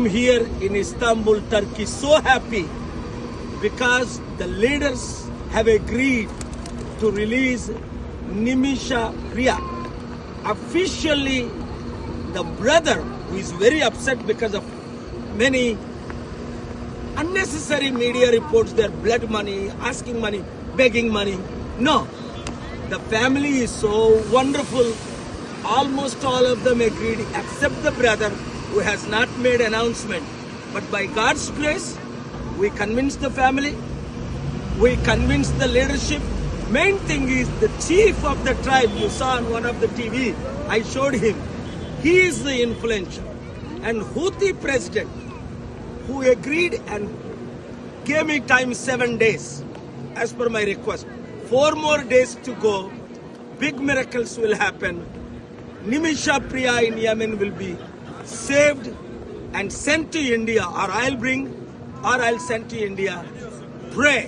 here in Istanbul, Turkey, so happy because the leaders have agreed to release Nimisha Priya. Officially, the brother, who is very upset because of many unnecessary media reports, their blood money, asking money, begging money. No, the family is so wonderful. Almost all of them agreed, except the brother who has not made announcement. But by God's grace, we convinced the family, we convinced the leadership. Main thing is the chief of the tribe, you saw on one of the TV, I showed him. He is the influential. And Houthi president, who agreed and gave me time 7 days, as per my request. 4 more days to go, big miracles will happen. Nimisha Priya in Yemen will be saved and sent to India, or I'll send to India. Pray.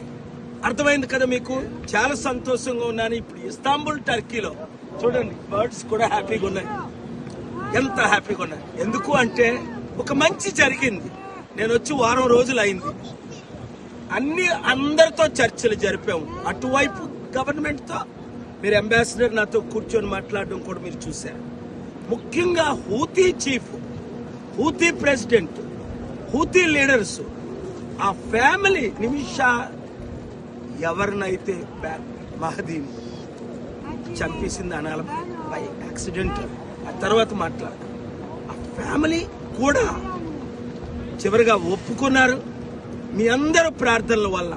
అర్థమైంది కదా మీకు? చాలా సంతోషంగా ఉన్నాను. ఇప్పుడు Istanbul టర్కీలో చూడండి, birds కూడా హ్యాపీగా ఉన్నాయి. ఎంత హ్యాపీగా ఉన్నాయి. ఎందుకు అంటే ఒక మంచి జరిగింది. నేను వచ్చి వారం రోజులు అయింది. అందరితో చర్చలు జరిపాము. అటువైపు గవర్నమెంట్తో, మీరు అంబాసిడర్ నాతో కూర్చొని మాట్లాడడం కూడా మీరు చూశారు. ముఖ్యంగా Houthi chief, Houthi president, Houthi leaders, ఆ ఫ్యామిలీ నిమిషా ఎవరినైతే మహదీని చంపేసింది అనాల బై యాక్సిడెంట్, ఆ తర్వాత మాట్లాడు, ఆ ఫ్యామిలీ కూడా చివరిగా ఒప్పుకున్నారు. మీ అందరూ ప్రార్థనల వల్ల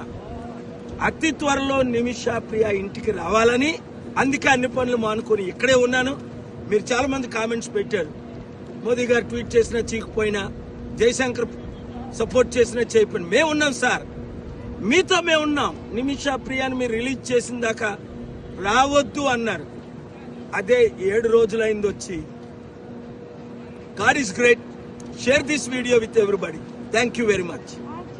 అతి త్వరలో నిమిషా ప్రియ ఇంటికి రావాలని, అందుకే అన్ని పనులు మానుకొని ఇక్కడే ఉన్నాను. మీరు చాలా మంది కామెంట్స్ పెట్టారు, మోదీ గారు ట్వీట్ చేసినా చీకపోయినా, జయశంకర్ సపోర్ట్ చేసినా చేయకపోయినా. మేము ఉన్నాం సార్, మీతో మేము ఉన్నాం. నిమిషా ప్రియాని మీరు రిలీజ్ చేసిన దాకా రావద్దు అన్నారు. అదే 7 రోజులైంది వచ్చి. God is great. Share this video with everybody. Thank you very much.